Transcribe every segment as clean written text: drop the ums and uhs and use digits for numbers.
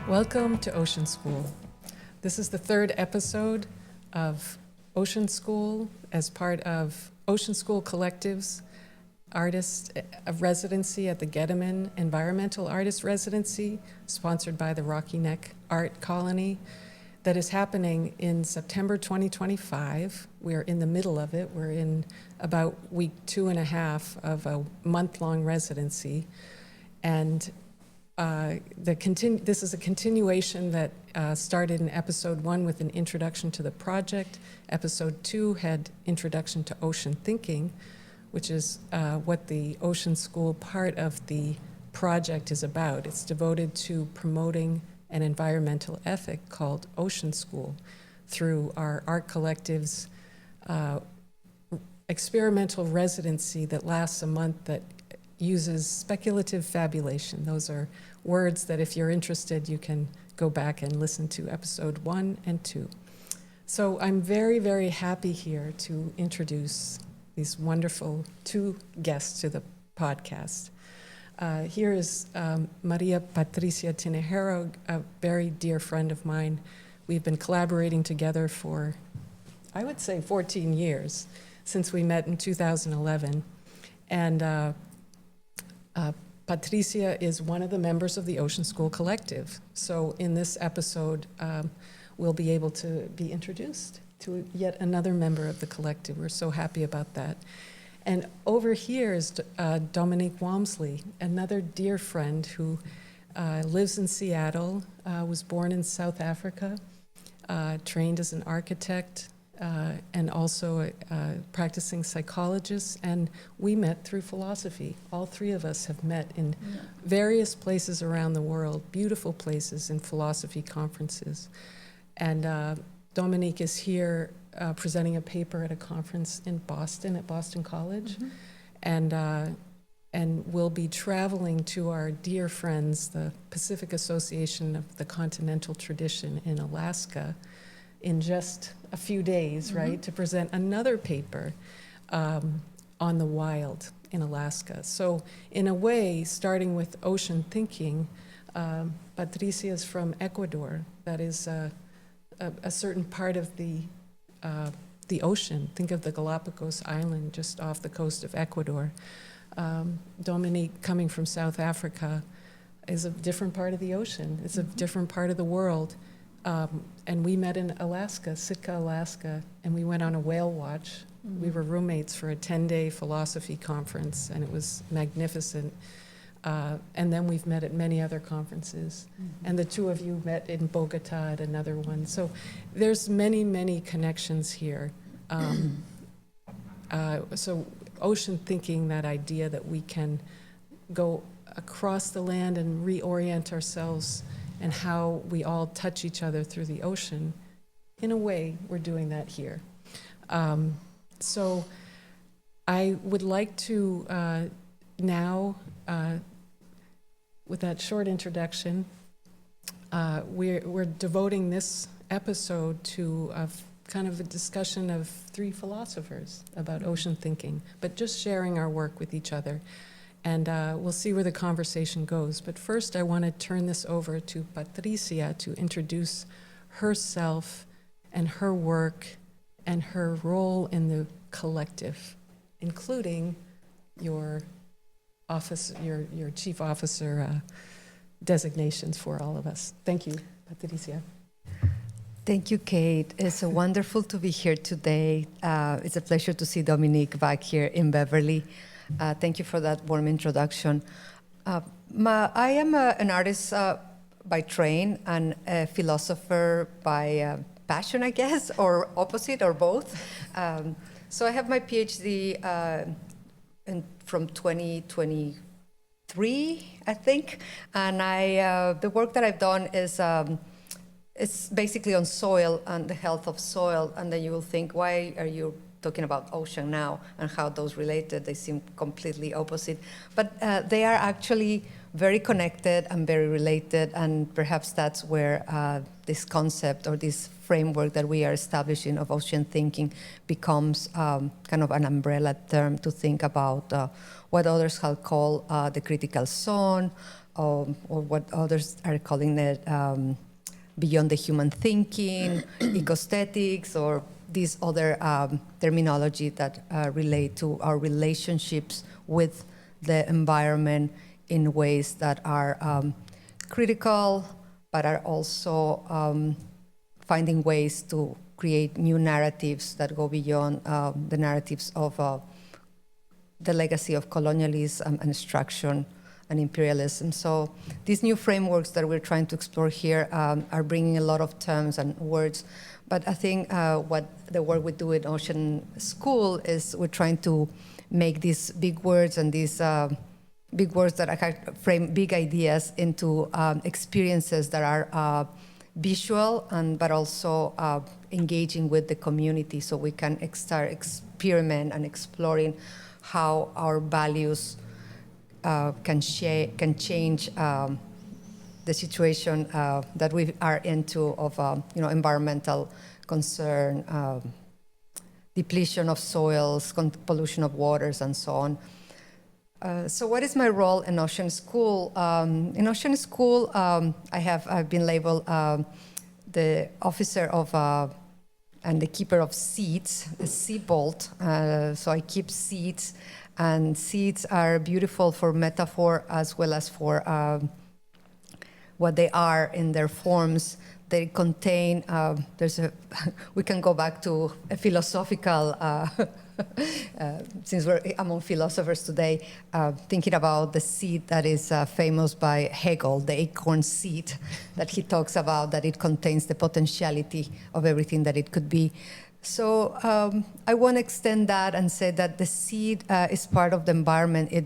Welcome to Ocean School. This is the third episode of Ocean School as part of Ocean School Collective's artist of residency at the Gettleman Environmental Artist Residency, sponsored by the Rocky Neck Art Colony, that is happening in September 2025. We're in the middle of it. We're in about week 2.5 of a month-long residency. And this is a continuation that started in episode 1 with an introduction to the project. Episode 2 had introduction to ocean thinking, which is what the Ocean School part of the project is about. It's devoted to promoting an environmental ethic called Ocean School through our art collective's experimental residency that lasts a month that uses speculative fabulation. Those are words that if you're interested, you can go back and listen to episode 1 and 2. So I'm very, very happy here to introduce these wonderful 2 guests to the podcast. Here is Maria Patricia Tinejero, a very dear friend of mine. We've been collaborating together for, I would say, 14 years, since we met in 2011. And Patricia is one of the members of the Ocean School Collective. So in this episode, we'll be able to be introduced to yet another member of the collective. We're so happy about that. And over here is Dominique Walmsley, another dear friend who lives in Seattle, was born in South Africa, trained as an architect, and also a practicing psychologist. And we met through philosophy. All 3 of us have met in various places around the world, beautiful places in philosophy conferences. And Dominique is here presenting a paper at a conference in Boston, at Boston College. Mm-hmm. And we'll be traveling to our dear friends, the Pacific Association of the Continental Tradition in Alaska, in just a few days, mm-hmm. right, to present another paper on the wild in Alaska. So in a way, starting with ocean thinking, Patricia is from Ecuador. That is a certain part of the ocean. Think of the Galapagos Island just off the coast of Ecuador. Dominique, coming from South Africa, is a different part of the ocean. It's a mm-hmm. different part of the world. And we met in Alaska, Sitka, Alaska, and we went on a whale watch. Mm-hmm. We were roommates for a 10-day philosophy conference, and it was magnificent. And then we've met at many other conferences. Mm-hmm. And the 2 of you met in Bogota at another one. So there's many, many connections here. So ocean thinking, that idea that we can go across the land and reorient ourselves and how we all touch each other through the ocean. In a way, we're doing that here. So I would like to now, with that short introduction, we're devoting this episode to kind of a discussion of 3 philosophers about ocean thinking, but just sharing our work with each other. And we'll see where the conversation goes. But first, I want to turn this over to Patricia to introduce herself and her work and her role in the collective, including your office, your chief officer designations for all of us. Thank you, Patricia. Thank you, Kate. It's wonderful to be here today. It's a pleasure to see Dominique back here in Beverly. Thank you for that warm introduction. I am an artist by train and a philosopher by passion, I guess, or opposite, or both. So I have my PhD from 2023, I think, and the work that I've done is it's basically on soil and the health of soil, and then you will think, why are you talking about ocean now and how those related? They seem completely opposite, but they are actually very connected and very related, and perhaps that's where this concept or this framework that we are establishing of ocean thinking becomes kind of an umbrella term to think about what others have called the critical zone, or what others are calling it beyond the human thinking, ecosthetics, or these other terminology that relate to our relationships with the environment in ways that are critical, but are also finding ways to create new narratives that go beyond the narratives of the legacy of colonialism and extraction and imperialism. So these new frameworks that we're trying to explore here are bringing a lot of terms and words. But I think what the work we do in Ocean School is we're trying to make these big words and these big words that frame big ideas into experiences that are visual but also engaging with the community, so we can start experiment and exploring how our values can change the situation that we are into of environmental concern, depletion of soils, pollution of waters, and so on. So what is my role in Ocean School? In Ocean School, I've been labeled the officer of and the keeper of seeds, a sea vault. So I keep seeds, and seeds are beautiful for metaphor as well as for what they are in their forms. They contain, we can go back to a philosophical, since we're among philosophers today, thinking about the seed that is famous by Hegel, the acorn seed, that he talks about, that it contains the potentiality of everything that it could be. So I want to extend that and say that the seed is part of the environment it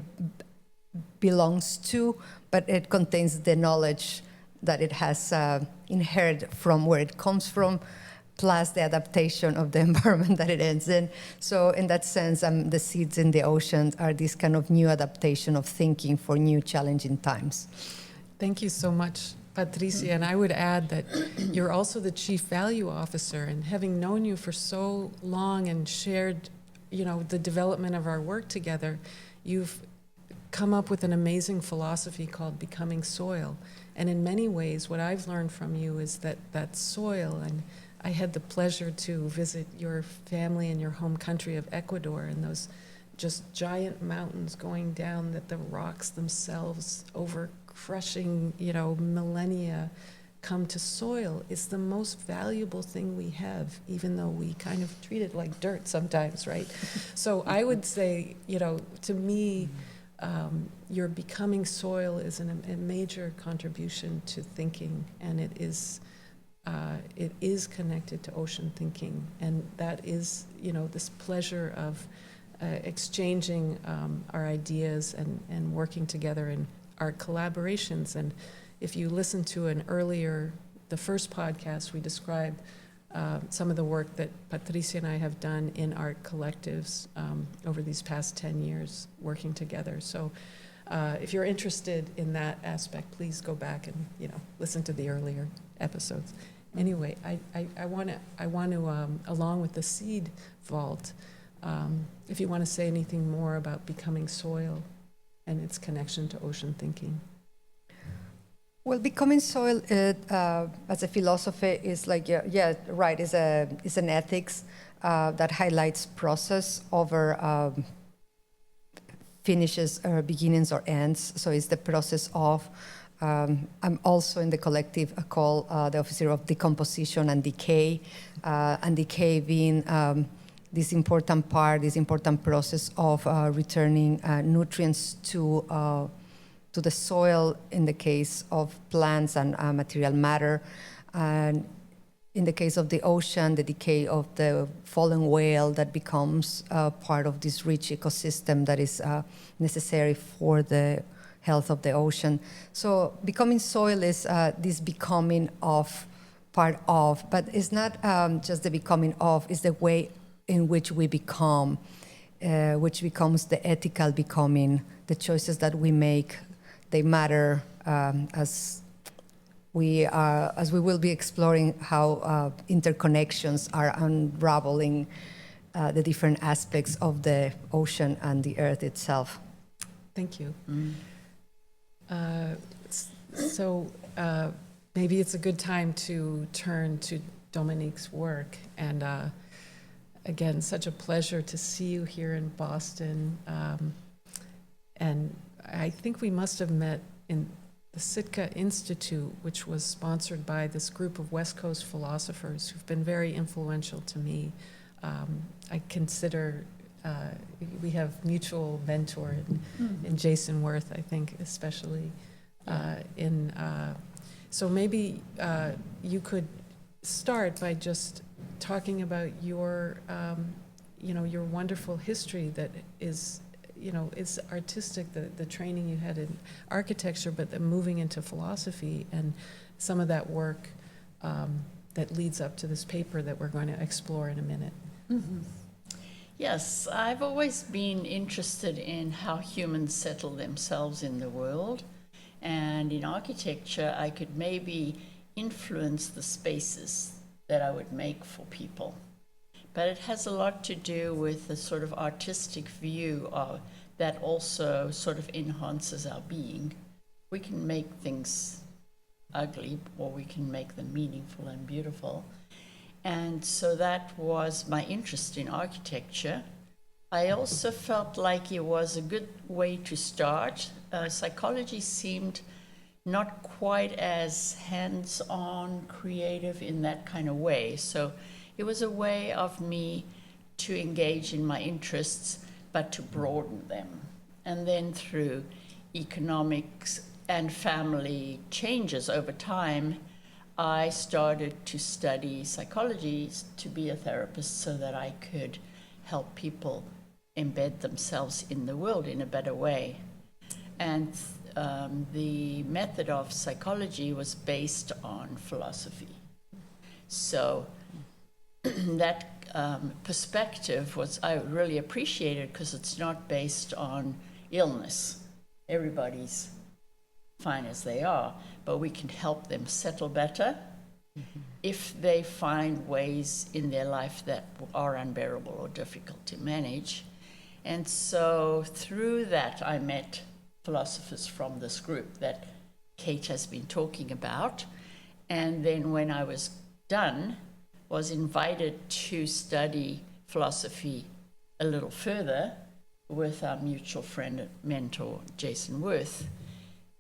belongs to, but it contains the knowledge that it has inherited from where it comes from, plus the adaptation of the environment that it ends in. So in that sense, the seeds in the ocean are this kind of new adaptation of thinking for new challenging times. Thank you so much, Patricia. And I would add that you're also the Chief Value Officer, and having known you for so long and shared, the development of our work together, you've come up with an amazing philosophy called Becoming Soil. And in many ways, what I've learned from you is that soil, and I had the pleasure to visit your family in your home country of Ecuador, and those just giant mountains going down, that the rocks themselves over crushing, millennia come to soil, is the most valuable thing we have, even though we kind of treat it like dirt sometimes, right? So I would say, to me, your Becoming Soil is a major contribution to thinking, and it is connected to ocean thinking, and that is, this pleasure of exchanging our ideas and working together in our collaborations. And if you listen to the first podcast, we described some of the work that Patricia and I have done in art collectives over these past 10 years working together. So if you're interested in that aspect, please go back and listen to the earlier episodes. Anyway, I want to along with the seed vault, if you want to say anything more about Becoming Soil and its connection to ocean thinking. Well, Becoming Soil, as a philosophy, is like, right, is an ethics that highlights process over finishes or beginnings or ends. So it's the process of, I'm also in the collective called the Officer of Decomposition and Decay being this important process of returning nutrients to the soil in the case of plants and material matter. And in the case of the ocean, the decay of the fallen whale that becomes part of this rich ecosystem that is necessary for the health of the ocean. So Becoming Soil is this becoming of, part of, but it's not just the becoming of, it's the way in which we become, which becomes the ethical becoming, the choices that we make. They matter as we will be exploring how interconnections are unraveling the different aspects of the ocean and the earth itself. Thank you. So maybe it's a good time to turn to Dominique's work. And again, such a pleasure to see you here in Boston. And I think we must have met in the Sitka Institute, which was sponsored by this group of West Coast philosophers who've been very influential to me. I consider we have mutual mentor in Jason Worth, I think, especially. So maybe you could start by just talking about your, your wonderful history that is, is artistic, the training you had in architecture, but then moving into philosophy and some of that work that leads up to this paper that we're going to explore in a minute. Mm-hmm. Yes, I've always been interested in how humans settle themselves in the world. And in architecture, I could maybe influence the spaces that I would make for people. But it has a lot to do with the sort of artistic view of that also sort of enhances our being. We can make things ugly, or we can make them meaningful and beautiful. And so that was my interest in architecture. I also felt like it was a good way to start. Psychology seemed not quite as hands-on, creative in that kind of way. So it was a way of me to engage in my interests, but to broaden them. And then through economics and family changes over time, I started to study psychology to be a therapist so that I could help people embed themselves in the world in a better way. And the method of psychology was based on philosophy. So that perspective I really appreciated because it's not based on illness. Everybody's fine as they are, but we can help them settle better if they find ways in their life that are unbearable or difficult to manage. And so through that, I met philosophers from this group that Kate has been talking about. And then when I was done, was invited to study philosophy a little further with our mutual friend and mentor, Jason Worth.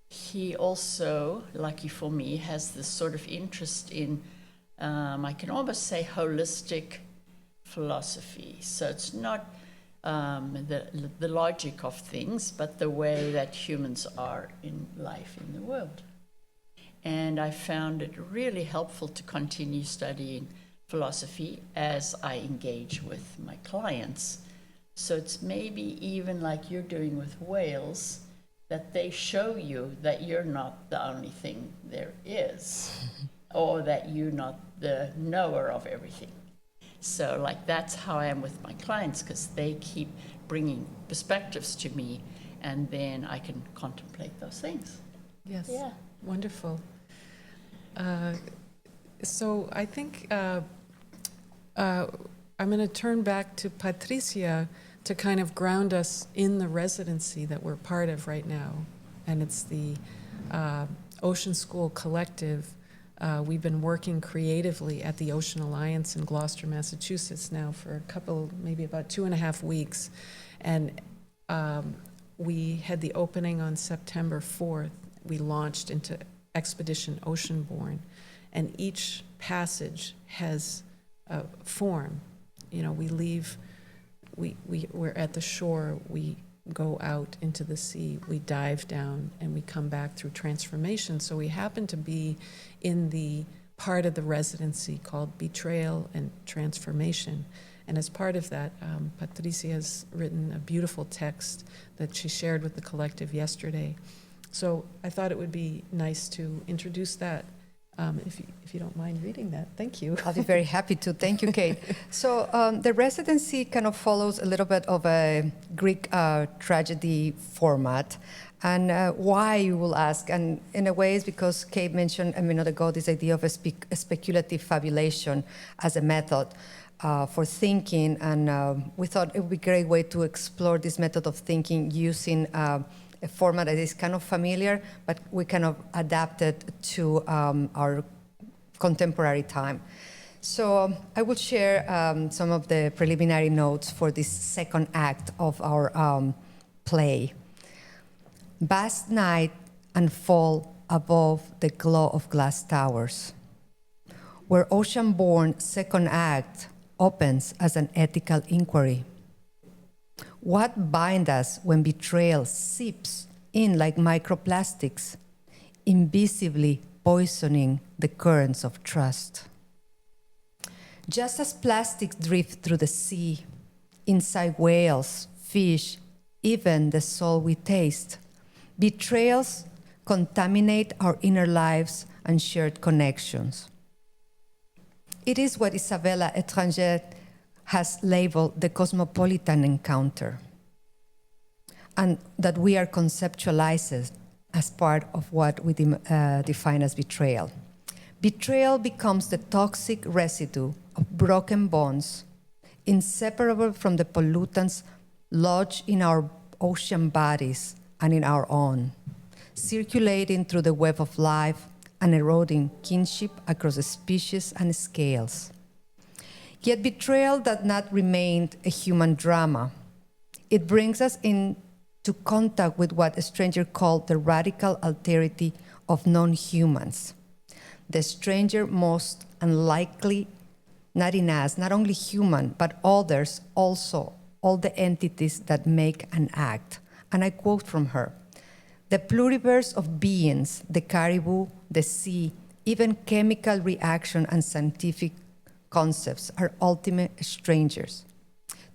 He also, lucky for me, has this sort of interest in, I can almost say, holistic philosophy. So it's not the logic of things, but the way that humans are in life in the world. And I found it really helpful to continue studying philosophy as I engage with my clients. So it's maybe even like you're doing with whales, that they show you that you're not the only thing there is, or that you're not the knower of everything. So like that's how I am with my clients, because they keep bringing perspectives to me, and then I can contemplate those things. Yes, Yeah. Wonderful. So I think I'm going to turn back to Patricia to kind of ground us in the residency that we're part of right now. And it's the Ocean School Collective. We've been working creatively at the Ocean Alliance in Gloucester, Massachusetts now for a couple, maybe about 2.5 weeks. And we had the opening on September 4th. We launched into Expedition Oceanborn. And each passage has a form. You know, we leave, we're at the shore, we go out into the sea, we dive down, and we come back through transformation. So we happen to be in the part of the residency called Betrayal and Transformation. And as part of that, Patricia has written a beautiful text that she shared with the collective yesterday. So I thought it would be nice to introduce that. If you don't mind reading that, thank you. I'll be very happy to. Thank you, Kate. So the residency kind of follows a little bit of a Greek tragedy format. And why, you will ask? And in a way, it's because Kate mentioned a minute ago this idea of a speculative fabulation as a method for thinking. And we thought it would be a great way to explore this method of thinking using a format that is kind of familiar, but we kind of adapted to our contemporary time. So I will share some of the preliminary notes for this second act of our play. Vast night unfold above the glow of glass towers, where Ocean-born second act opens as an ethical inquiry. What binds us when betrayal seeps in like microplastics, invisibly poisoning the currents of trust? Just as plastics drift through the sea, inside whales, fish, even the salt we taste, betrayals contaminate our inner lives and shared connections. It is what Isabella Etranger has labeled the cosmopolitan encounter, and that we are conceptualized as part of what we define as betrayal. Betrayal becomes the toxic residue of broken bonds, inseparable from the pollutants lodged in our ocean bodies and in our own, circulating through the web of life and eroding kinship across the species and scales. Yet betrayal does not remain a human drama. It brings us into contact with what Stranger called the radical alterity of non-humans. The stranger most unlikely, not in us, not only human, but others also, all the entities that make an act. And I quote from her, "The pluriverse of beings, the caribou, the sea, even chemical reaction and scientific concepts are ultimate strangers.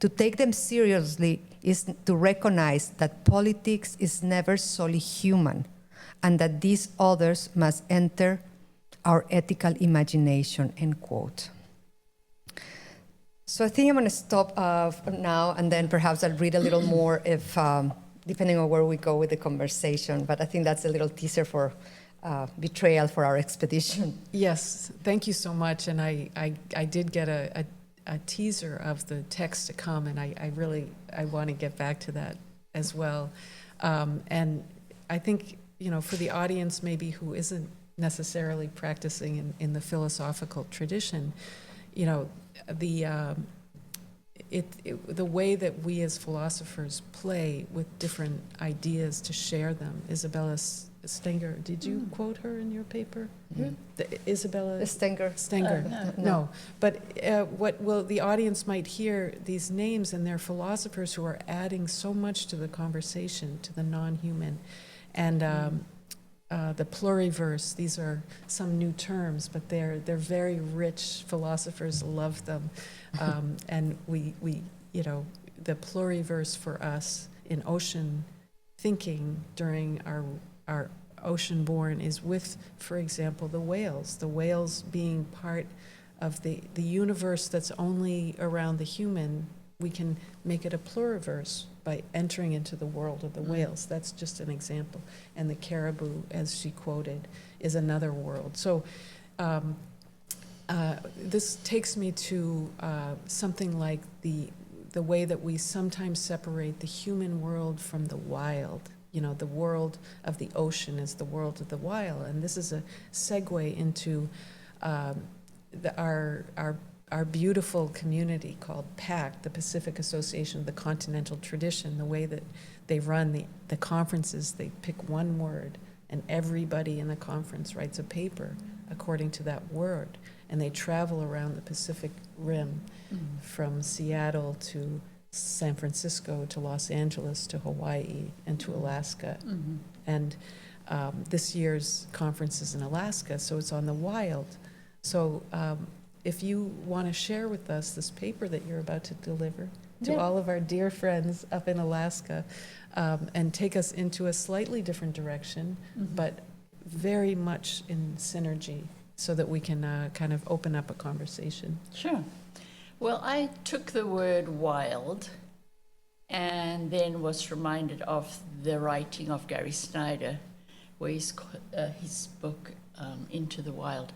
To take them seriously is to recognize that politics is never solely human, and that these others must enter our ethical imagination," end quote. So I think I'm going to stop now, and then perhaps I'll read a little more if, depending on where we go with the conversation. But I think that's a little teaser for betrayal for our expedition. Yes, thank you so much. And I did get a teaser of the text to come, and I want to get back to that as well. And I think, for the audience maybe who isn't necessarily practicing in the philosophical tradition, the way that we as philosophers play with different ideas to share them. Isabella Stenger, did you quote her in your paper? Isabella Stenger. No. But the audience might hear these names, and they're philosophers who are adding so much to the conversation, to the non-human. And the pluriverse, these are some new terms, but they're very rich. Philosophers love them. And we the pluriverse for us in ocean thinking during our ocean-born is with, for example, the whales being part of the universe that's only around the human. We can make it a pluriverse by entering into the world of the whales. That's just an example. And the caribou, as she quoted, is another world. So this takes me to something like the way that we sometimes separate the human world from the wild. The world of the ocean is the world of the wild. And this is a segue into our beautiful community called PAC, the Pacific Association of the Continental Tradition. The way that they run the conferences, they pick one word, and everybody in the conference writes a paper according to that word. And they travel around the Pacific Rim from Seattle to San Francisco to Los Angeles to Hawaii and to Alaska. And this year's conference is in Alaska, so it's on the wild. So if you want to share with us this paper that you're about to deliver to all of our dear friends up in Alaska, and take us into a slightly different direction, but very much in synergy, so that we can kind of open up a conversation. Sure. Well, I took the word wild and then was reminded of the writing of Gary Snyder, where his book, Into the Wild.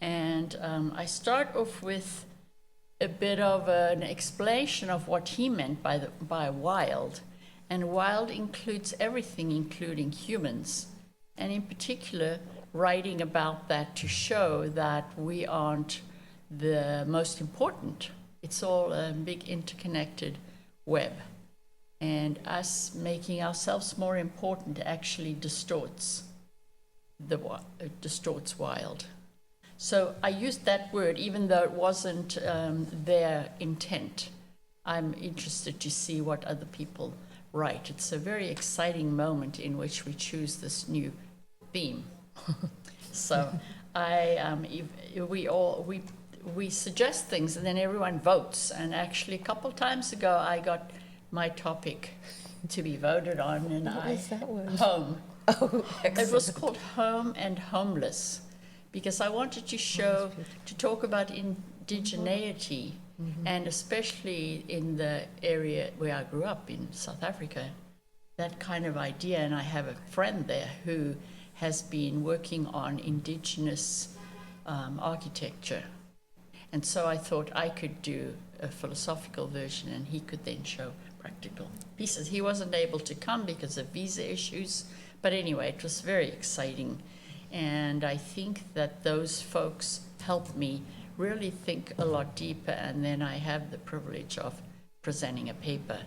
And I start off with a bit of an explanation of what he meant by wild. And wild includes everything, including humans. And in particular, writing about that to show that we aren't the most important. It's all a big interconnected web. And us making ourselves more important actually distorts wild. So I used that word even though it wasn't their intent. I'm interested to see what other people write. It's a very exciting moment in which we choose this new theme. So we suggest things and then everyone votes. And actually a couple times ago I got my topic to be voted on, and What was that one? Home. Oh, It was called Home and Homeless, because I wanted to show, to talk about indigeneity, and especially in the area where I grew up in South Africa, that kind of idea. And I have a friend there who has been working on indigenous architecture. And so I thought I could do a philosophical version and he could then show practical pieces. He wasn't able to come because of visa issues, but anyway, it was very exciting. And I think that those folks helped me really think a lot deeper, and then I have the privilege of presenting a paper.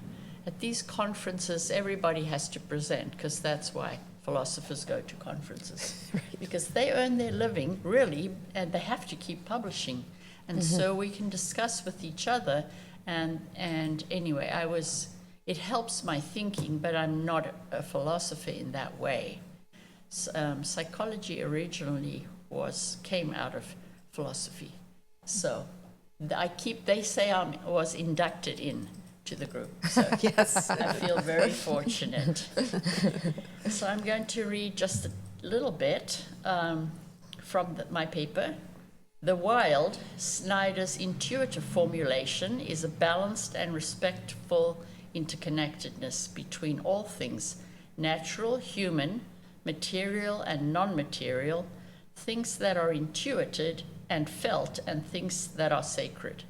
At these conferences, everybody has to present, because that's why philosophers go to conferences, because they earn their living, really, and they have to keep publishing. And so we can discuss with each other. And anyway, it helps my thinking, but I'm not a philosopher in that way. Psychology originally came out of philosophy. So they say I was inducted to the group. So yes. I feel very fortunate. So I'm going to read just a little bit from my paper. The wild, Snyder's intuitive formulation, is a balanced and respectful interconnectedness between all things, natural, human, material and non-material, things that are intuited and felt, and things that are sacred.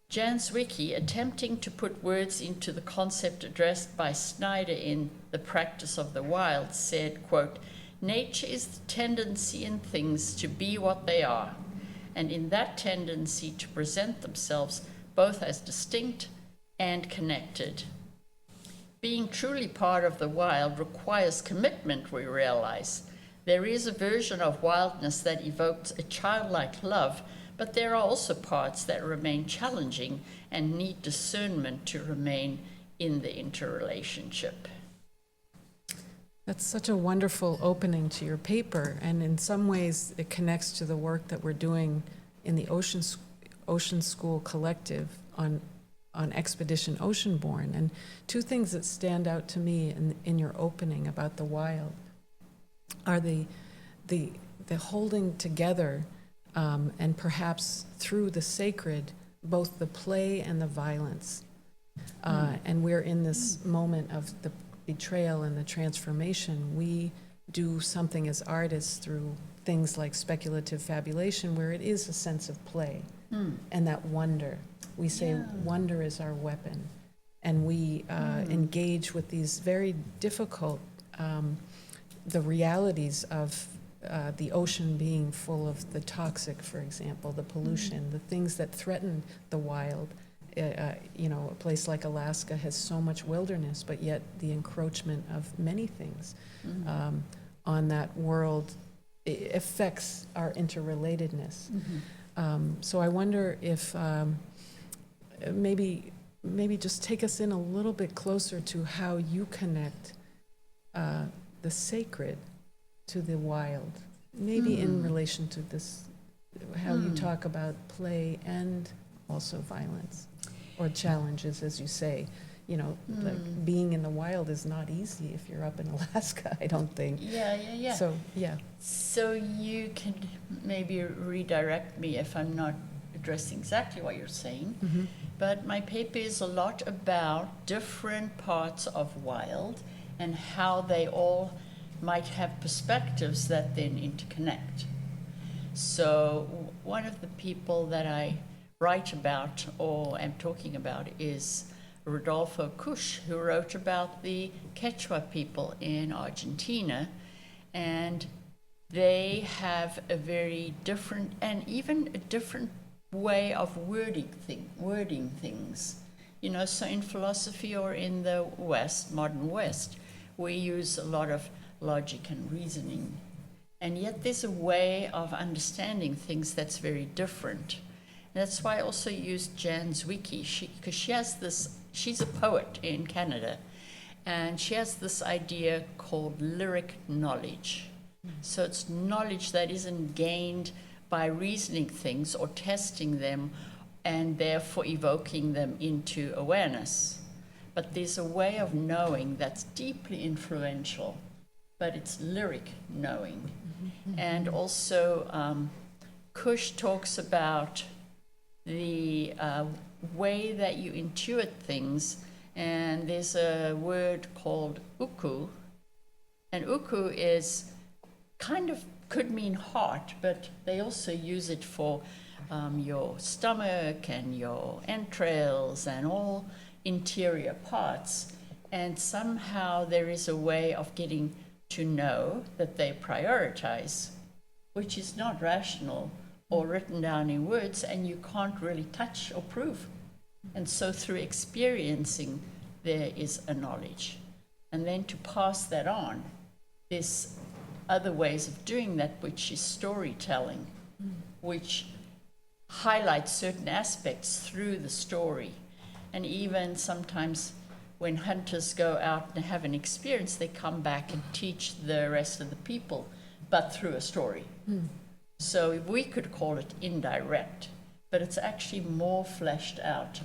Jan Zwicky, attempting to put words into the concept addressed by Snyder in The Practice of the Wild, said, quote, "Nature is the tendency in things to be what they are, and in that tendency to present themselves both as distinct and connected. Being truly part of the wild requires commitment, we realize. There is a version of wildness that evokes a childlike love, but there are also parts that remain challenging and need discernment to remain in the interrelationship." That's such a wonderful opening to your paper, and in some ways it connects to the work that we're doing in the Ocean School Collective on Expedition Oceanborn. And two things that stand out to me in your opening about the wild are the holding together, and perhaps through the sacred, both the play and the violence. And we're in this moment of the betrayal and the transformation. We do something as artists through things like speculative fabulation, where it is a sense of play and that wonder. We say wonder is our weapon, and we engage with these very difficult, the realities of the ocean being full of the toxic, for example, the pollution, the things that threaten the wild. A place like Alaska has so much wilderness, but yet the encroachment of many things on that world affects our interrelatedness. So I wonder if maybe just take us in a little bit closer to how you connect the sacred to the wild, maybe in relation to this, how you talk about play and also violence or challenges, as you say. Like being in the wild is not easy if you're up in Alaska, I don't think. Yeah. So you can maybe redirect me if I'm not addressing exactly what you're saying. But my paper is a lot about different parts of wild and how they all might have perspectives that then interconnect. So one of the people that I write about or am talking about is Rodolfo Kusch, who wrote about the Quechua people in Argentina, and they have a very different and even a different way of wording things. You know, so in philosophy or in the West, modern West, we use a lot of logic and reasoning. And yet there's a way of understanding things that's very different. And that's why I also used Jan Zwicky, because she has this, she's a poet in Canada, and she has this idea called lyric knowledge. So it's knowledge that isn't gained by reasoning things or testing them and therefore evoking them into awareness. But there's a way of knowing that's deeply influential, but it's lyric knowing. And also, Kush talks about the way that you intuit things, and there's a word called uku, and uku is kind of could mean heart, but they also use it for your stomach and your entrails and all interior parts. And somehow there is a way of getting to know that they prioritize, which is not rational or written down in words, and you can't really touch or prove. And so through experiencing, there is a knowledge. And then to pass that on, there's other ways of doing that, which is storytelling, which highlights certain aspects through the story. And even sometimes when hunters go out and have an experience, they come back and teach the rest of the people, but through a story. So we could call it indirect, but it's actually more fleshed out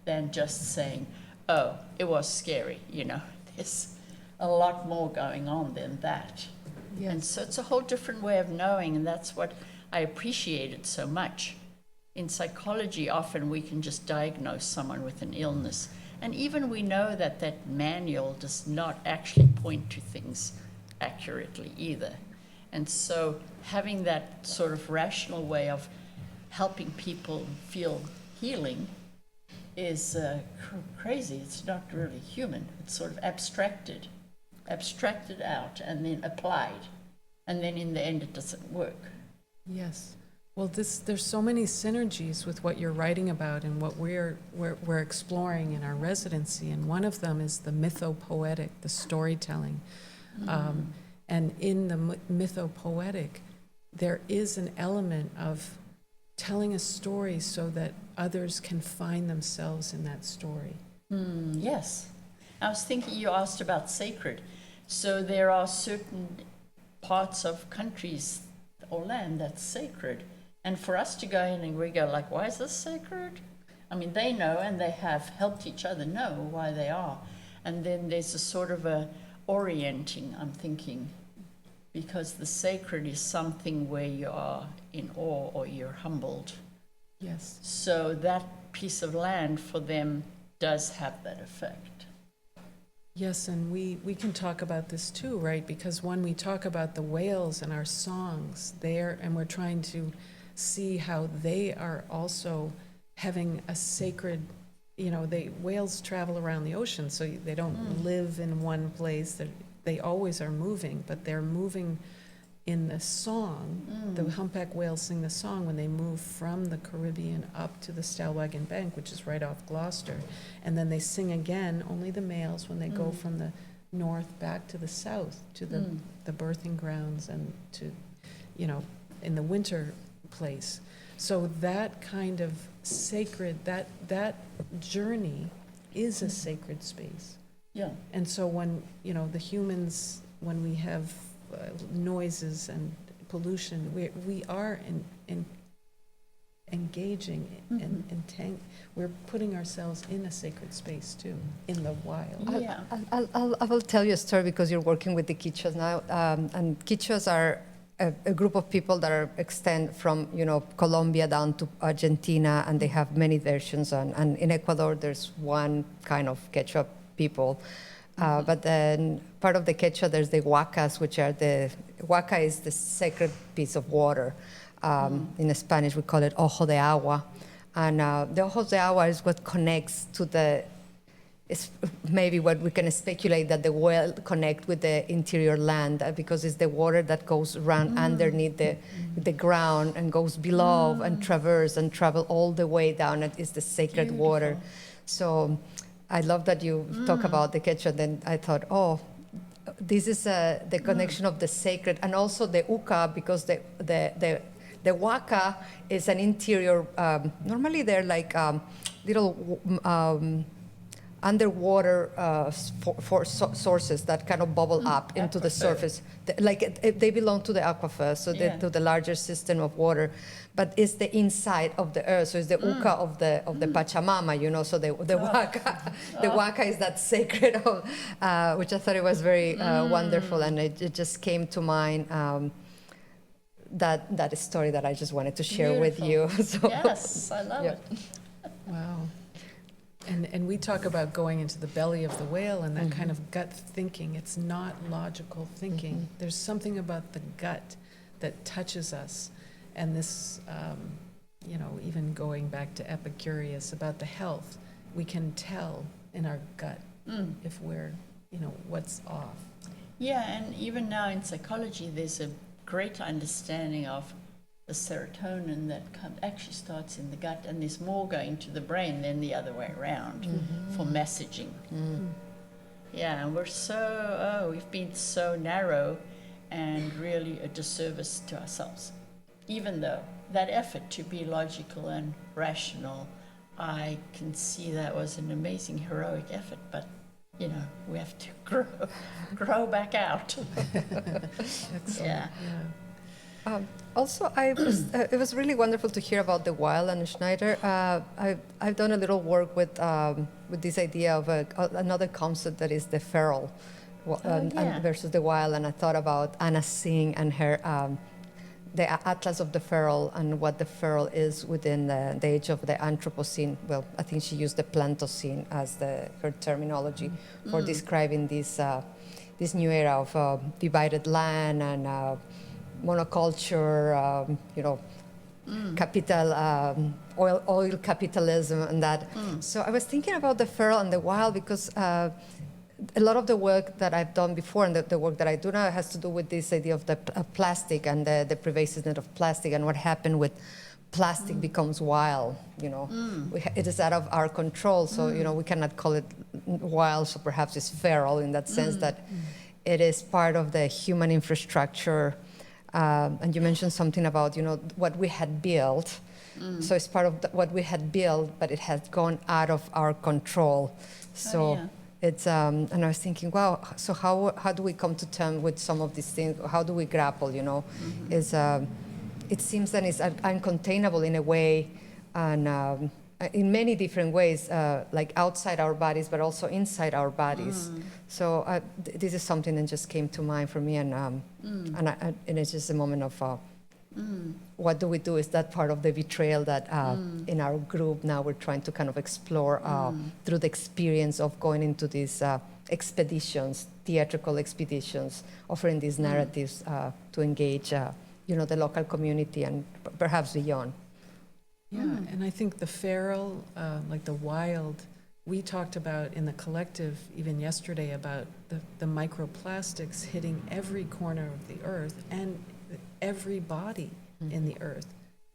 than just saying, oh, it was scary, you know. There's a lot more going on than that. Yes. And so it's a whole different way of knowing, and that's what I appreciated so much. In psychology, often we can just diagnose someone with an illness, and even we know that that manual does not actually point to things accurately either. And so having that sort of rational way of helping people feel healing is crazy. It's not really human. It's sort of abstracted out and then applied. And then in the end, it doesn't work. Yes. Well, there's so many synergies with what you're writing about and what we're exploring in our residency. And one of them is the mythopoetic, the storytelling. And in the mythopoetic, there is an element of telling a story so that others can find themselves in that story. Yes. I was thinking you asked about sacred. So there are certain parts of countries or land that's sacred. And for us to go in and we go like, why is this sacred? I mean, they know, and they have helped each other know why they are. And then there's a sort of a orienting, I'm thinking, because the sacred is something where you are in awe or you're humbled. Yes. So that piece of land for them does have that effect. Yes, and we can talk about this too, right? Because when we talk about the whales and our songs there, and we're trying to see how they are also having a sacred, you know, whales travel around the ocean, so they don't live in one place. They always are moving, but they're moving in the song. The humpback whales sing the song when they move from the Caribbean up to the Stellwagen Bank, which is right off Gloucester. And then they sing again, only the males, when they go from the north back to the south, to the birthing grounds and to, you know, in the winter place. So that kind of sacred, that journey is a sacred space. Yeah. And so when, you know, the humans, when we have noises and pollution, we are engaging and we're putting ourselves in a sacred space too, in the wild. Yeah. I will tell you a story because you're working with the Quichuas now, and Quichuas are a group of people that extend from, you know, Colombia down to Argentina, and they have many versions. And in Ecuador, there's one kind of Quechua people. But then part of the Quechua, there's the huacas, which are huaca is the sacred piece of water. In Spanish, we call it ojo de agua. And the ojo de agua is what connects to the it's maybe what we can speculate that the well connect with the interior land because it's the water that goes around underneath the ground and goes below and travel all the way down. It is the sacred water. So I love that you talk about the quechua. Then I thought, oh, this is the connection of the sacred and also the uka, because the waka is an interior. Normally they're like little underwater sources that kind of bubble up into the surface. They belong to the aquifer, so to the larger system of water. But it's the inside of the earth, so it's the uka of the Pachamama, you know. So the waka, the waka is that sacred, which I thought it was very wonderful, and it just came to mind. That story that I just wanted to share with you. So, yes, I love it. Wow. And we talk about going into the belly of the whale and that kind of gut thinking. It's not logical thinking. There's something about the gut that touches us. And this, even going back to Epicurus about the health, we can tell in our gut if we're, what's off. Yeah, and even now in psychology, there's a great understanding of the serotonin that actually starts in the gut, and there's more going to the brain than the other way around for messaging. Yeah, and we've been so narrow and really a disservice to ourselves. Even though that effort to be logical and rational, I can see that was an amazing heroic effort, but we have to grow back out. Excellent. Yeah. Also, it was really wonderful to hear about the wild and Schneider. I've done a little work with this idea of another concept that is the feral and versus the wild, and I thought about Anna Singh and her the Atlas of the Feral and what the feral is within the age of the Anthropocene. Well, I think she used the Plantocene as her terminology for describing this new era of divided land and monoculture, capital, oil capitalism and that. So I was thinking about the feral and the wild because a lot of the work that I've done before and the work that I do now has to do with this idea of the plastic and the pervasiveness of plastic and what happened with plastic becomes wild, it is out of our control. So, we cannot call it wild, so perhaps it's feral in that sense that it is part of the human infrastructure. And you mentioned something about, what we had built. So it's part of what we had built, but it has gone out of our control. So it's, and I was thinking, wow, so how do we come to terms with some of these things? How do we grapple, it seems that it's uncontainable in a way, and in many different ways, like outside our bodies, but also inside our bodies. So this is something that just came to mind for me, and it's just a moment of what do we do? Is that part of the betrayal that in our group now we're trying to kind of explore through the experience of going into these expeditions, theatrical expeditions, offering these narratives to engage, the local community and perhaps beyond. Yeah, and I think the feral, like the wild, we talked about in the collective even yesterday about the microplastics hitting every corner of the earth and every body in the earth.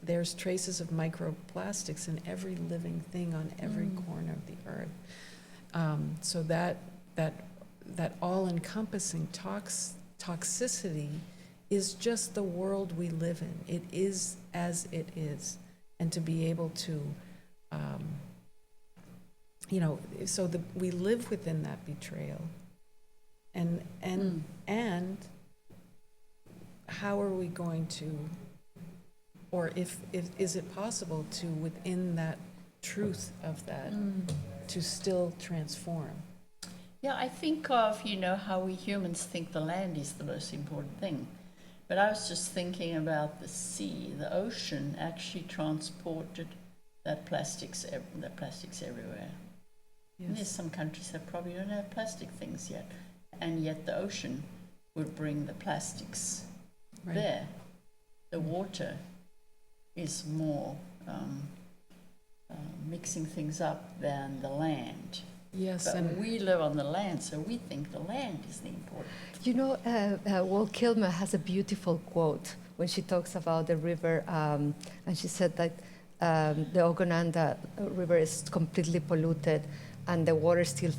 There's traces of microplastics in every living thing on every corner of the earth. So that all-encompassing toxicity is just the world we live in. It is as it is. And to be able to, we live within that betrayal, and how are we going to, or if is it possible to within that truth of that to still transform? Yeah, I think of, how we humans think the land is the most important thing. But I was just thinking about the sea. The ocean actually transported that plastics everywhere. Yes. And there's some countries that probably don't have plastic things yet. And yet the ocean would bring the plastics there. The water is more mixing things up than the land. Yes, But and we live on the land, so we think the land is the important. You know, Walt Kilmer has a beautiful quote when she talks about the river, and she said that the Ogonanda River is completely polluted, and the water still,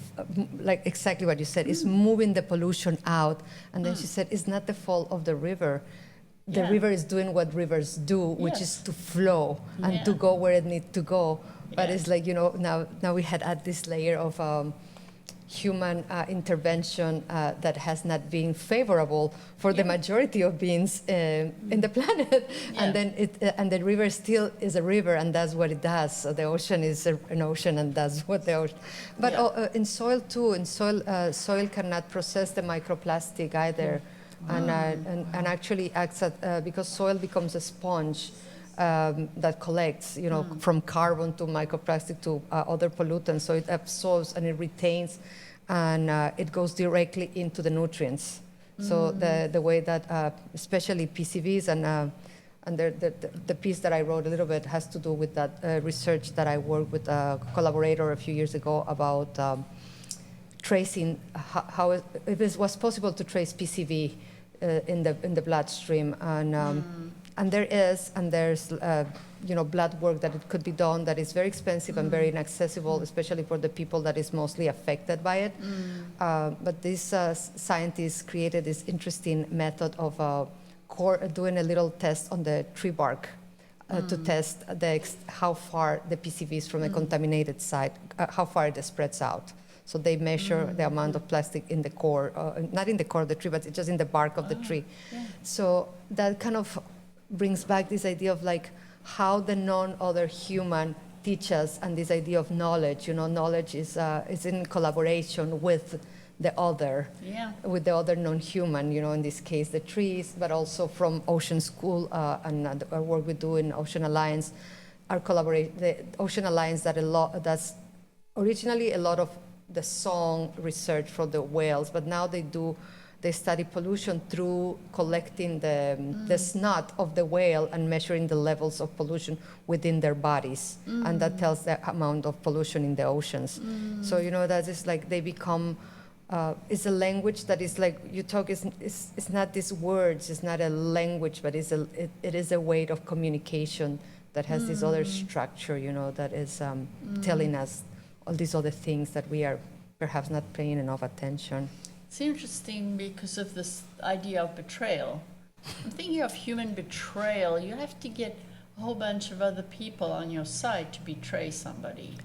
like exactly what you said, is moving the pollution out. And then she said, it's not the fault of the river. The Yeah. river is doing what rivers do, which is Yes. to flow and to Yeah. go where it needs to go. But Yeah. it's like, now we had add this layer of human intervention that has not been favorable for the majority of beings in the planet. Yeah. And then and the river still is a river, and that's what it does. So the ocean is an ocean, and that's what the ocean. But Yeah. in soil too, soil cannot process the microplastic either. And actually acts because soil becomes a sponge that collects, from carbon to microplastic to other pollutants. So it absorbs and it retains, and it goes directly into the nutrients. So the way that, especially PCVs and the piece that I wrote a little bit has to do with that research that I worked with a collaborator a few years ago about tracing how if it was possible to trace PCV in the bloodstream, and there's blood work that it could be done that is very expensive and very inaccessible, especially for the people that is mostly affected by it. But these scientists created this interesting method of doing a little test on the tree bark to test how far the PCV is from a contaminated site, how far it spreads out. So they measure the amount of plastic in the core, not in the core of the tree, but just in the bark of the tree. Yeah. So that kind of brings back this idea of like how the non-other human teaches, and this idea of knowledge. Knowledge is in collaboration with the other, Yeah. with the other non-human. In this case, the trees, but also from Ocean School and our work we do in Ocean Alliance, the Ocean Alliance that's originally a lot of the song research for the whales, but now they study pollution through collecting the snot of the whale and measuring the levels of pollution within their bodies, and that tells the amount of pollution in the oceans. So that is like they become. It's a language that is like you talk. It's not these words. It's not a language, but it is a way of communication that has this other structure. That is telling us all these other things that we are perhaps not paying enough attention. It's interesting because of this idea of betrayal. I'm thinking of human betrayal. You have to get a whole bunch of other people on your side to betray somebody.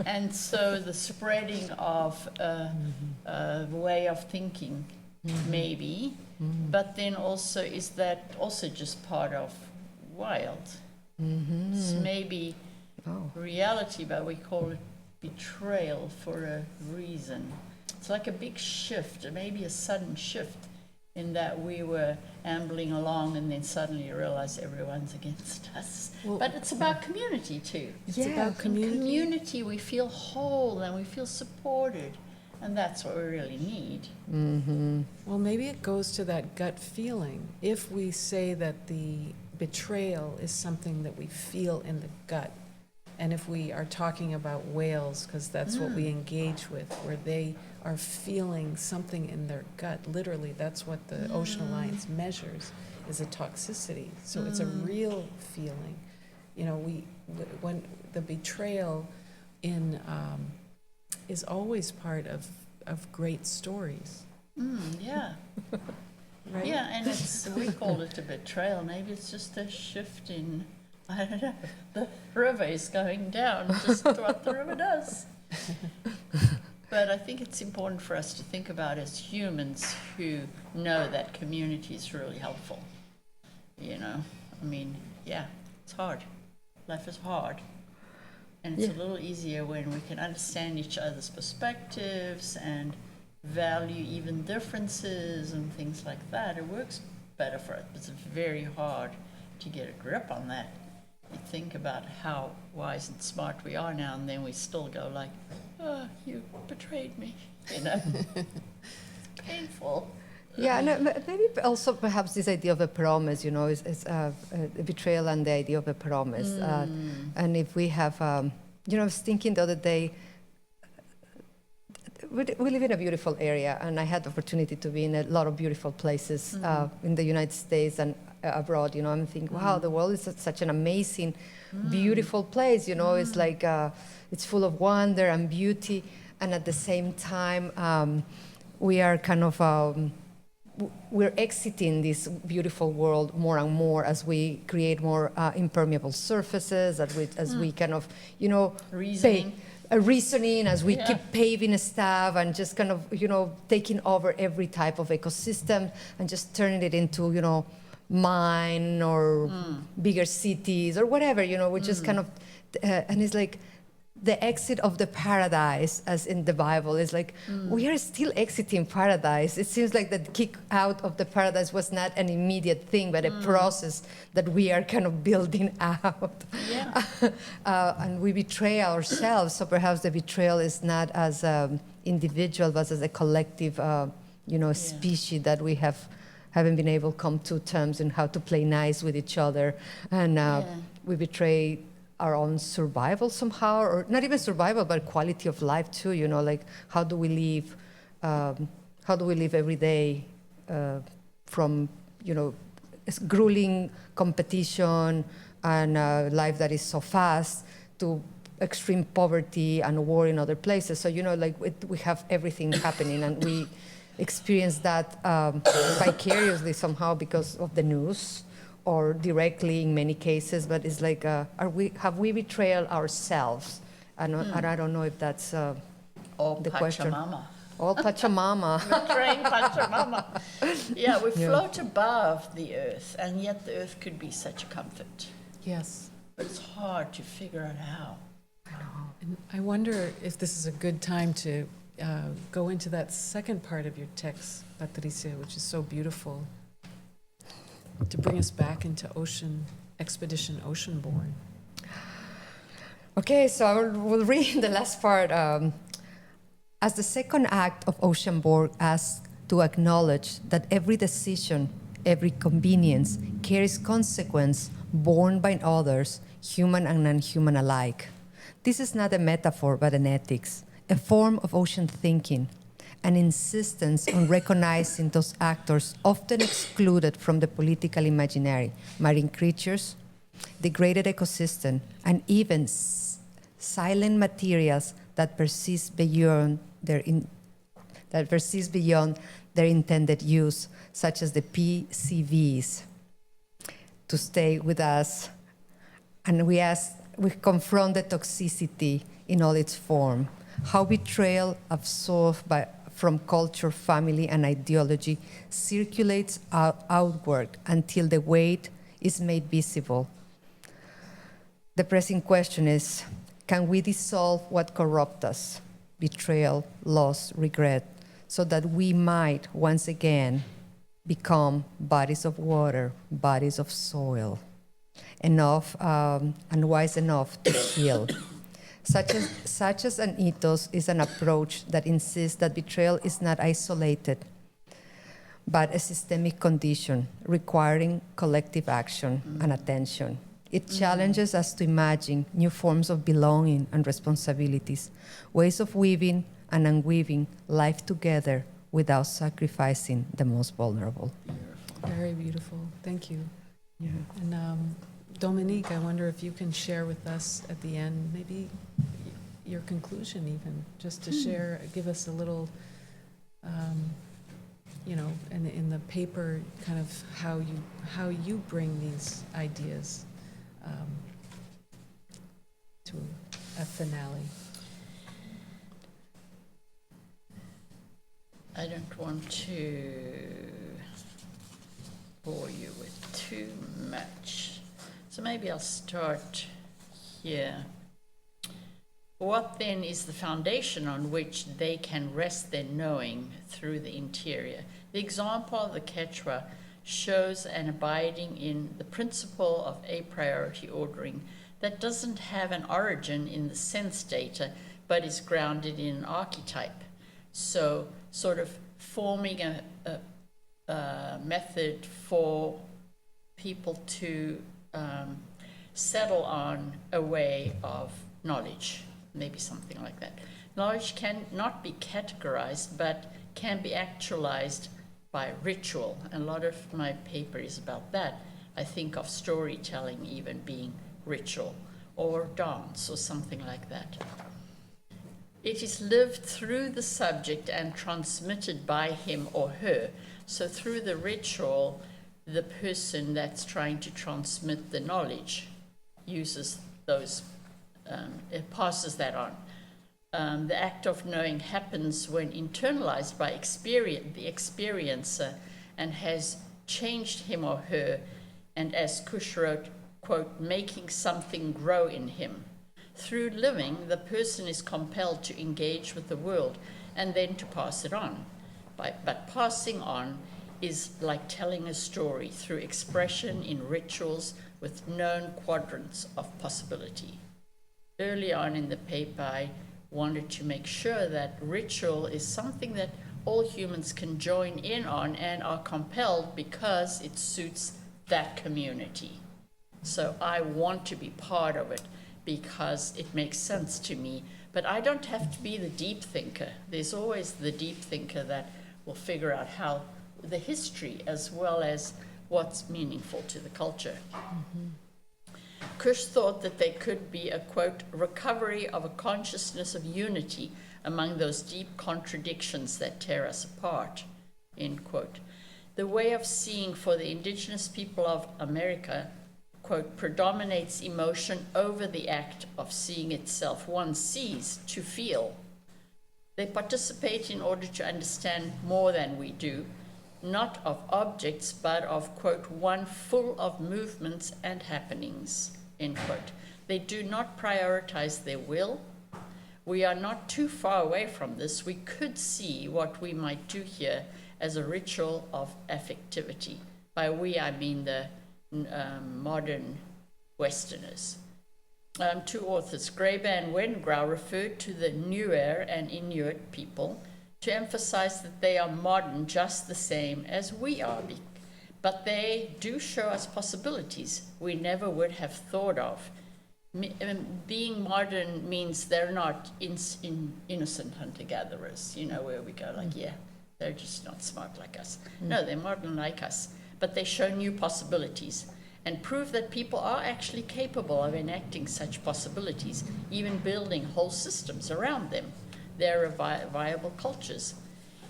And so the spreading of a way of thinking, maybe, but then also, is that also just part of wild? It's maybe reality, but we call it betrayal for a reason. It's like a big shift, maybe a sudden shift, in that we were ambling along and then suddenly you realize everyone's against us. Well, but it's about community too. it's about community. In community, we feel whole and we feel supported, and that's what we really need. Well, maybe it goes to that gut feeling. If we say that the betrayal is something that we feel in the gut, and if we are talking about whales, because that's what we engage with, where they are feeling something in their gut, literally, that's what the Ocean Alliance measures, is a toxicity. So it's a real feeling. When the betrayal is always part of great stories, Yeah. right? Yeah, and we call it a betrayal. Maybe it's just a shift in, I don't know, the river is going down, just what the river does. But I think it's important for us to think about as humans who know that community is really helpful. It's hard. Life is hard. And it's a little easier when we can understand each other's perspectives and value even differences and things like that. It works better for us. It's very hard to get a grip on that. You think about how wise and smart we are now, and then we still go like, oh, you betrayed me, It's painful. Yeah, and maybe also perhaps this idea of a promise, is a betrayal and the idea of a promise. And if we have, I was thinking the other day, we live in a beautiful area, and I had the opportunity to be in a lot of beautiful places in the United States and abroad. You know, I'm thinking, wow, the world is such an amazing, beautiful place. You know, it's like it's full of wonder and beauty, and at the same time, we are kind of we're exiting this beautiful world more and more as we create more impermeable surfaces, as we kind of, you know, reasoning as we keep paving stuff and just kind of, you know, taking over every type of ecosystem and just turning it into, you know, mine or bigger cities or whatever, you know, we just kind of, and it's like the exit of the paradise, as in the Bible, is like, we are still exiting paradise. It seems like the kick out of the paradise was not an immediate thing, but a process that we are kind of building out. Yeah. And we betray ourselves, so perhaps the betrayal is not as individual, but as a collective, you know, species that we haven't been able to come to terms in how to play nice with each other. And we betray our own survival somehow, or not even survival, but quality of life too. You know, like how do we live every day from, you know, grueling competition and life that is so fast to extreme poverty and war in other places. So, you know, like we have everything happening, and we experience that vicariously somehow because of the news, or directly in many cases, but it's like, have we betrayed ourselves? And I don't know if that's Or the question. Pachamama. All Pachamama. Betraying Pachamama. Yeah, we float above the earth, and yet the earth could be such a comfort. Yes. But it's hard to figure out how. I know. And I wonder if this is a good time to go into that second part of your text, Patricia, which is so beautiful, to bring us back into Expedition Oceanborn. Okay, so I will read the last part. As the second act of Oceanborn asks to acknowledge that every decision, every convenience carries consequence borne by others, human and non-human alike. This is not a metaphor, but an ethics, a form of ocean thinking, an insistence on recognizing those actors often excluded from the political imaginary, marine creatures, degraded ecosystem, and even silent materials that persist beyond their intended use, such as the PCVs, to stay with us. And we confront the toxicity in all its form, how betrayal absorbed from culture, family, and ideology circulates outward until the weight is made visible. The pressing question is, can we dissolve what corrupts us, betrayal, loss, regret, so that we might once again become bodies of water, bodies of soil, enough and wise enough to heal? Such as an ethos is an approach that insists that betrayal is not isolated, but a systemic condition requiring collective action and attention. It challenges us to imagine new forms of belonging and responsibilities, ways of weaving and unweaving life together without sacrificing the most vulnerable. Very beautiful. Thank you. Yeah. And Dominique, I wonder if you can share with us at the end, maybe your conclusion even, just to share, give us a little, you know, in the paper, kind of how you bring these ideas to a finale. I don't want to bore you with too much. So maybe I'll start here. What then is the foundation on which they can rest their knowing through the interior? The example of the Quechua shows an abiding in the principle of a priority ordering that doesn't have an origin in the sense data, but is grounded in an archetype. So sort of forming a method for people to settle on a way of knowledge, maybe something like that. Knowledge can not be categorized, but can be actualized by ritual. And a lot of my paper is about that. I think of storytelling even being ritual, or dance, or something like that. It is lived through the subject and transmitted by him or her. So through the ritual, the person that's trying to transmit the knowledge uses those, it passes that on. The act of knowing happens when internalized by the experiencer and has changed him or her, and as Kush wrote, quote, making something grow in him. Through living, the person is compelled to engage with the world and then to pass it on. But passing on is like telling a story through expression in rituals with known quadrants of possibility. Early on in the paper, I wanted to make sure that ritual is something that all humans can join in on and are compelled because it suits that community. So I want to be part of it because it makes sense to me, but I don't have to be the deep thinker. There's always the deep thinker that will figure out how the history as well as what's meaningful to the culture. Kush thought that there could be a, quote, recovery of a consciousness of unity among those deep contradictions that tear us apart, end quote. The way of seeing for the indigenous people of America, quote, predominates emotion over the act of seeing itself. One sees to feel. They participate in order to understand more than we do, not of objects, but of, quote, one full of movements and happenings, end quote. They do not prioritize their will. We are not too far away from this. We could see what we might do here as a ritual of affectivity. By we, I mean the modern Westerners. Two authors, Graeber and Wengrau, referred to the Nuer and Inuit people to emphasize that they are modern just the same as we are, but they do show us possibilities we never would have thought of. Being modern means they're not innocent hunter-gatherers, you know, where we go like, yeah, they're just not smart like us. No, they're modern like us, but they show new possibilities and prove that people are actually capable of enacting such possibilities, even building whole systems around them. They're viable cultures.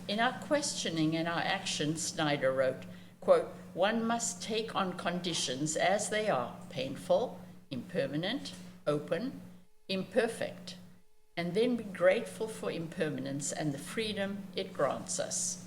In our questioning and our action, Snyder wrote, quote, one must take on conditions as they are, painful, impermanent, open, imperfect, and then be grateful for impermanence and the freedom it grants us.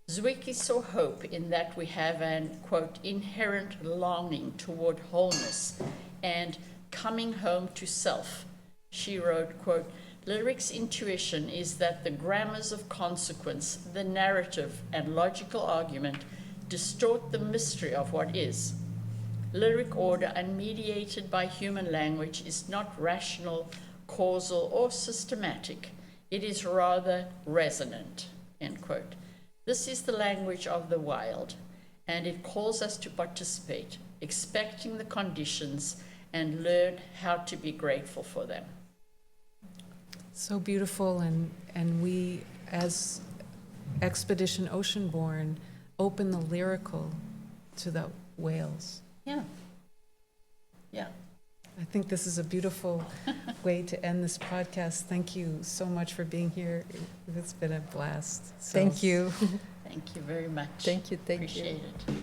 Zwicky saw hope in that we have an, quote, inherent longing toward wholeness and coming home to self. She wrote, quote, Lyric's intuition is that the grammars of consequence, the narrative and logical argument distort the mystery of what is. Lyric order, unmediated by human language, is not rational, causal, or systematic. It is rather resonant, end quote. This is the language of the wild, and it calls us to participate, expecting the conditions, and learn how to be grateful for them. So beautiful, and we, as Expedition Oceanborn, open the lyrical to the whales. Yeah. Yeah. I think this is a beautiful way to end this podcast. Thank you so much for being here. It's been a blast. So. Thank you. Thank you very much. Thank you. Appreciate it.